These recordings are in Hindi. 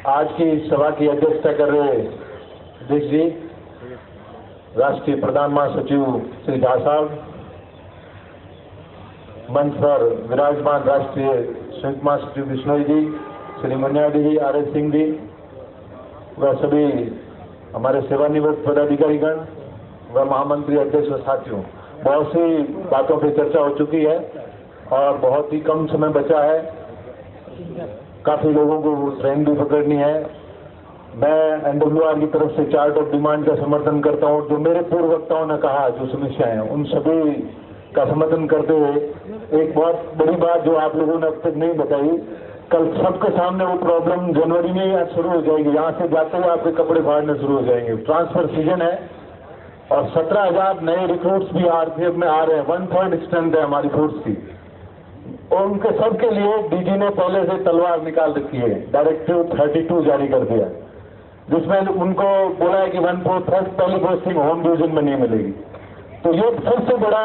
आज की सभा की अध्यक्षता कर रहे अध्यक्ष जी, राष्ट्रीय प्रधान महासचिव श्री झा साहब, मंच पर विराजमान राष्ट्रीय संयुक्त महासचिव बिश्नोई जी, श्री मुनियाडी जी, आर.एस. सिंह जी व सभी हमारे सेवानिवृत्त पदाधिकारीगण व महामंत्री अध्यक्ष साथियों, बहुत सी बातों पर चर्चा हो चुकी है और बहुत ही कम समय बचा है। काफी लोगों को ट्रेन भी पकड़नी है। मैं एनडब्ल्यूआर की तरफ से चार्ट ऑफ डिमांड का समर्थन करता हूं। जो मेरे पूर्व वक्ताओं ने कहा, जो समस्याएं हैं, उन सभी का समर्थन करते हुए एक बहुत बड़ी बात जो आप लोगों ने अब तक नहीं बताई, कल सबके सामने वो प्रॉब्लम जनवरी में ही शुरू हो जाएगी। यहाँ से जाते हुए आपके कपड़े फाड़ने शुरू हो जाएंगे। ट्रांसफर सीजन है और 17,000 नए रिक्रूट्स भी आरपीएफ में आ रहे हैं। 1/3 स्ट्रेंथ है हमारी फोर्स की और उनके सबके लिए डीजी ने पहले से तलवार निकाल रखी है। डायरेक्टिव 32 जारी कर दिया, जिसमें उनको बोला है कि 1/4 पहली पोस्टिंग होम डिवीजन में नहीं मिलेगी। तो ये सबसे बड़ा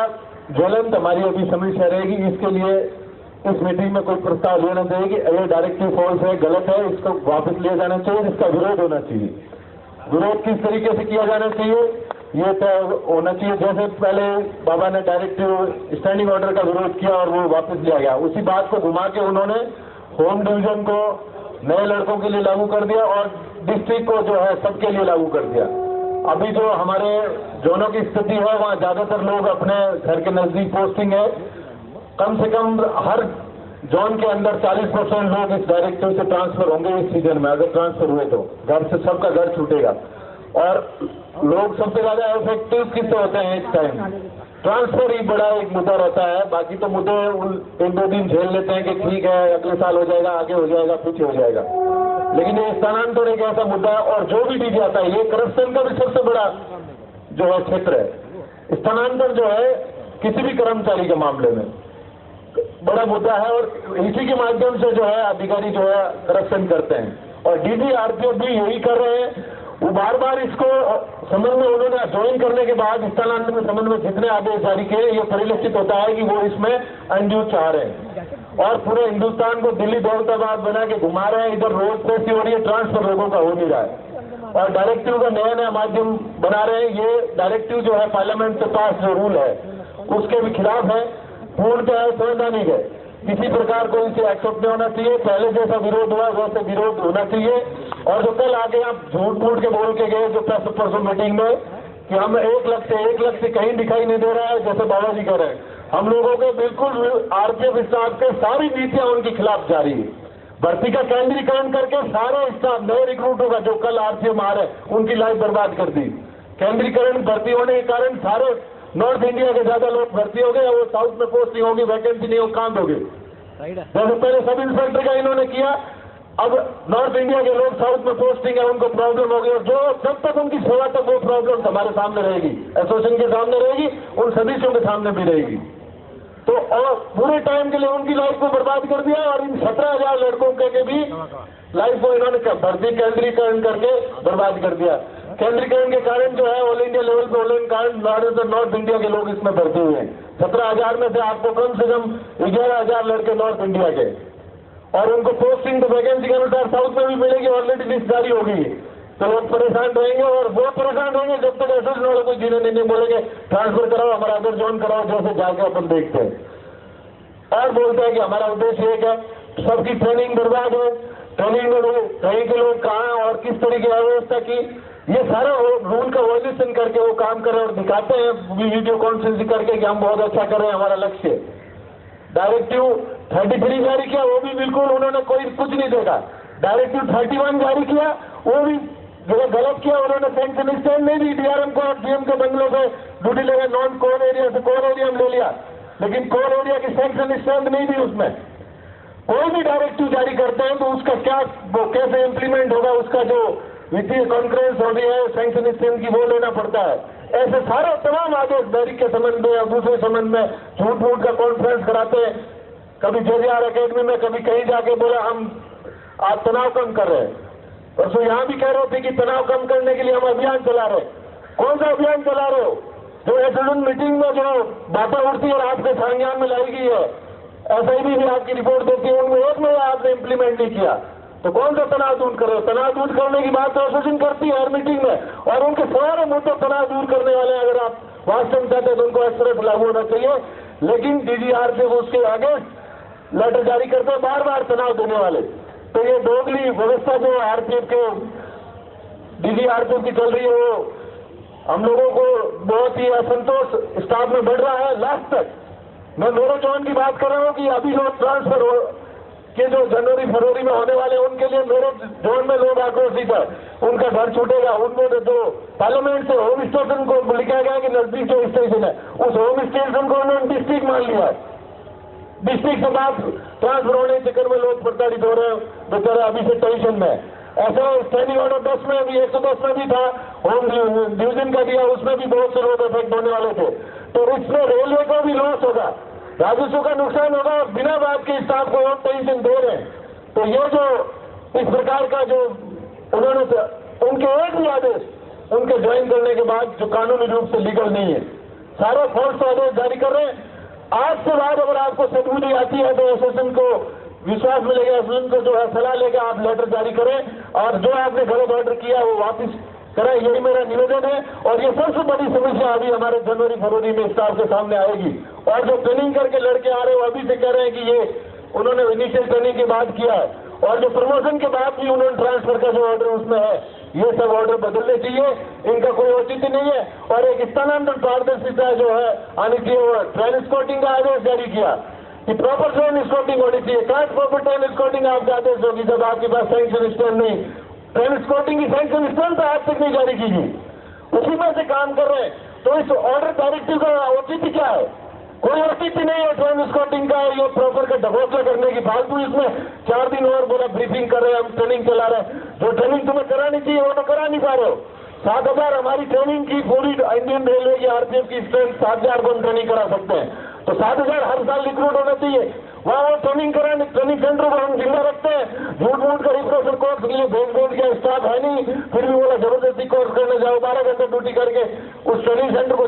ज्वलंत हमारी अभी समस्या रहेगी। इसके लिए इस मीटिंग में कोई प्रस्ताव लेना चाहिए कि ये डायरेक्टिव फॉल्स है, गलत है, इसको वापस लिया जाना चाहिए, इसका विरोध होना चाहिए। विरोध किस तरीके से किया जाना चाहिए ये तय होना चाहिए। जैसे पहले बाबा ने डायरेक्टिव स्टैंडिंग ऑर्डर का विरोध किया और वो वापस लिया गया, उसी बात को घुमा के उन्होंने होम डिवीजन को नए लड़कों के लिए लागू कर दिया और डिस्ट्रिक्ट को जो है सबके लिए लागू कर दिया। अभी जो हमारे जोनों की स्थिति है, वहाँ ज्यादातर लोग अपने घर के नजदीक पोस्टिंग है। कम से कम हर जोन के अंदर 40% लोग इस डायरेक्टिव से ट्रांसफर होंगे इस सीजन में। अगर ट्रांसफर हुए तो घर से सबका घर छूटेगा और लोग सबसे ज्यादा इफेक्टिव किससे होते हैं इस टाइम? ट्रांसफर ही बड़ा एक मुद्दा रहता है। बाकी तो मुद्दे 1-2 दिन झेल लेते हैं कि ठीक है अगले साल हो जाएगा, आगे हो जाएगा, पीछे हो जाएगा, लेकिन ये स्थानांतरण एक ऐसा मुद्दा है। और जो भी डीजी आता है, ये करप्शन का भी सबसे बड़ा जो है क्षेत्र है। स्थानांतरण जो है किसी भी कर्मचारी के मामले में बड़ा मुद्दा है और इसी के माध्यम से जो है अधिकारी जो है करप्शन करते हैं और डीजी आरपीएफ भी यही कर रहे हैं। वो बार बार इसको समझ में उन्होंने ज्वाइन करने के बाद स्थानांतरण संबंध में जितने आदेश जारी किए, ये परिलक्षित होता है कि वो इसमें अनड्यू चाह रहे हैं और पूरे हिंदुस्तान को दिल्ली दौलताबाद बना के घुमा रहे हैं। इधर रोड पेशी हो रही है, ट्रांसफर लोगों का हो नहीं रहा है और डायरेक्टिव का नया नया माध्यम बना रहे हैं। ये डायरेक्टिव जो है पार्लियामेंट के पास जो रूल है उसके भी खिलाफ है, पूर्णतः संवैधानिक है। किसी प्रकार को इसे एक्सेप्ट नहीं होना चाहिए। पहले जैसा विरोध हुआ वैसे विरोध होना चाहिए। और जो कल आगे आप झूठ मूठ के बोल के गए जो परसों मीटिंग में कि हम 1 लाख से कहीं दिखाई नहीं दे रहा है, जैसे बाबा जी कह रहे हैं, हम लोगों के बिल्कुल आरपीएफ स्टाफ के सारी नीतियां उनके खिलाफ जारी है। भर्ती का केंद्रीकरण करके सारे स्टाफ नए रिक्रूटों का जो कल आरपीएफ आ रहे हैं उनकी लाइफ बर्बाद कर दी। केंद्रीकरण भर्ती होने के कारण सारे नॉर्थ इंडिया के ज्यादा लोग भर्ती हो गए, वो साउथ में पोस्टिंग होगी, वैकेंसी नहीं हो, काम हो गए। जैसे पहले सब इंस्पेक्टर का इन्होंने किया, अब नॉर्थ इंडिया के लोग साउथ में पोस्टिंग है, उनको प्रॉब्लम हो गई और जो जब तक उनकी सेवा तक वो प्रॉब्लम हमारे सामने रहेगी, एसोसिएशन के सामने रहेगी, उन सदस्यों के सामने भी रहेगी। तो और पूरे टाइम के लिए उनकी लाइफ को बर्बाद कर दिया और इन 17,000 लड़कों के भी लाइफ को इन्होंने भर्ती केंद्रीकरण करके बर्बाद कर दिया। केंद्रीकरण के कारण जो है ऑल इंडिया लेवल पे ऑल कारण नॉर्थ इंडिया के लोग इसमें भर्ती हुए हैं। 17,000 में से आपको कम से कम 11,000 लड़के नॉर्थ इंडिया के और उनको पोस्टिंग तो वैकेंसी के अनुसार साउथ में भी मिलेगी। ऑलरेडी लिस्ट जारी हो गई है, तो लोग परेशान रहेंगे और वो परेशान रहेंगे जब तक एसोसिएशन वाले कोई जिन्हें नहीं बोलेंगे ट्रांसफर कराओ, हमारा अदर जोन कराओ, जैसे जाके अपन देखते हैं और बोलते हैं कि हमारा उद्देश्य एक है, सबकी ट्रेनिंग बर्बाद है। ट्रेनिंग में कहीं के लोग कहाँ और किस तरीके की व्यवस्था की, ये सारा रूल का वॉल्यूशन करके वो काम कर रहे हैं और दिखाते हैं वीडियो कॉन्फ्रेंसिंग करके कि हम बहुत अच्छा कर रहे हैं, हमारा लक्ष्य। डायरेक्टिव 33 जारी किया, वो भी बिल्कुल उन्होंने कोई कुछ नहीं देखा। डायरेक्टिव 31 जारी किया, वो भी जो गलत किया, उन्होंने सैंक्शन स्टैंड नहीं दी। डीआरएम को और डीएम के बंगलों से ड्यूटी लगा, नॉन कोर एरिया से कोर एरिया में ले लिया, लेकिन कोर एरिया की सैंक्शन स्टैंड नहीं दी। उसमें कोई भी डायरेक्टिव जारी करते हैं तो उसका क्या वो कैसे इंप्लीमेंट होगा, उसका जो वित्तीय कॉन्फ्रेंस हो रही है सैंक्शन स्कीम की, वो लेना पड़ता है। ऐसे सारे तमाम आदेश बैरिक के संबंध में और दूसरे संबंध में झूठ मूठ का कॉन्फ्रेंस कराते हैं। कभी जेजेआर अकेडमी में, कभी कहीं जाके बोला हम आज तनाव कम कर रहे हैं, परसों यहाँ भी कह रहे थे कि तनाव कम करने के लिए हम अभियान चला रहे हैं। कौन सा अभियान चला रहे हो? जो एसोसिएशन मीटिंग में जो बातें उठती है और आपके संज्ञान में लाई गई है, एसआईबी भी आपकी रिपोर्ट देती है, उनमें एक में आपने इम्प्लीमेंट नहीं किया। तो कौन सा तनाव दूर करो? तनाव दूर करने की बात तो एसोसिएशन करती है हर मीटिंग में, और उनके सारे मुद्दे तनाव दूर करने वाले अगर आप वास्तव में चाहते हैं तो उनको इस तरह से लागू होना चाहिए। लेकिन डीजीआर से वो उसके आगे लेटर जारी करते हैं बार बार तनाव देने वाले। तो ये दोगली व्यवस्था जो आरपीएफ के डीजीआरपीएफ की चल रही है, वो हम लोगों को बहुत ही असंतोष स्टाफ में बढ़ रहा है। लास्ट तक मैं मेरे जोन की बात कर रहा हूँ कि अभी जो ट्रांसफर के जो जनवरी फरवरी में होने वाले उनके लिए मेरे जोन में लोग आक्रोशित है, उनका घर छूटेगा। उनमें जो पार्लियामेंट से होम स्टेशन को लिखा गया कि नजदीक जो स्टेशन है, उस होम स्टेशन को उन्होंने डिस्ट्रिक्ट मान लिया है। डिस्ट्रिक्ट के बाद ट्रांसफर होने के चक्कर में लोग प्रताड़ित हो रहे हैं, बेचारे अभी से टेंशन में। ऐसा स्टैंडिंग ऑर्डर 10 में भी 110 में भी था, होम डिवीजन का दिया, उसमें भी बहुत से लोग इफेक्ट होने वाले थे। तो इसमें रेलवे को भी लॉस होगा, राजस्व का नुकसान होगा, और बिना बात के स्टाफ को और टेंशन दे रहे हैं। तो ये जो इस प्रकार का जो उन्होंने उनके एक भी आदेश उनके ज्वाइन करने के बाद जो कानूनी रूप से लीगल नहीं है, सारे फोर्स आदेश जारी कर रहे हैं। आज के बाद अगर आपको सदबुद्धि आती है तो एसोसिएशन को विश्वास मिलेगा, एसोसिएशन को जो है सलाह लेकर आप लेटर जारी करें, और जो आपने गलत ऑर्डर किया वो वापस करें, यही मेरा निवेदन है। और ये सबसे बड़ी समस्या अभी हमारे जनवरी फरवरी में स्टाफ के सामने आएगी। और जो ट्रेनिंग करके लड़के आ रहे हैं वो अभी से कह रहे हैं कि ये उन्होंने इनिशियल ट्रेनिंग के बाद किया है, और जो प्रमोशन के बाद भी उन्होंने ट्रांसफर का जो ऑर्डर उसमें है, ये सब ऑर्डर बदलने चाहिए, इनका कोई औचित्य नहीं है। और एक स्थानांतरण पारदर्शिता जो है आनी चाहिए, वो ट्रेन स्कॉटिंग का आदेश जारी किया कि प्रॉपर ट्रेन स्कॉटिंग होनी चाहिए। कहाँ प्रॉपर ट्रेन स्कॉटिंग आपका आदेश होगी जब आपके पास सैंक्शन स्टैंड नहीं? ट्रेन स्कॉटिंग की सैंक्शन स्टैंड तो आज तक नहीं जारी की गई, उसी में से काम कर रहे हैं। तो इस ऑर्डर डायरेक्टिव का औचित्य क्या है? कोई औचित्य नहीं है ट्रेन स्कॉटिंग का, ये प्रॉपर का ढकोसला करने की। फालतू इसमें 4 दिन और बोला ब्रीफिंग कर रहे हैं, हम ट्रेनिंग चला रहे हैं। जो ट्रेनिंग तुम्हें करानी चाहिए वो तो करा नहीं पा रहे हो। 7,000 हमारी ट्रेनिंग की पूरी इंडियन रेलवे की आरपीएफ की स्ट्रेंथ 7,000 को हम ट्रेनिंग करा सकते हैं, तो 7,000 हर साल रिक्रूट होना चाहिए। वहाँ वो ट्रेनिंग कराने, ट्रेनिंग सेंटर को हम जिम्मा रखते हैं, झूठ मूठ का रिफ्रेशर कोर्स के लिए भेज के स्टाफ है नहीं, फिर भी बोला जबरदस्ती कोर्स करने जाओ, 12 घंटे ड्यूटी करके उस ट्रेनिंग सेंटर को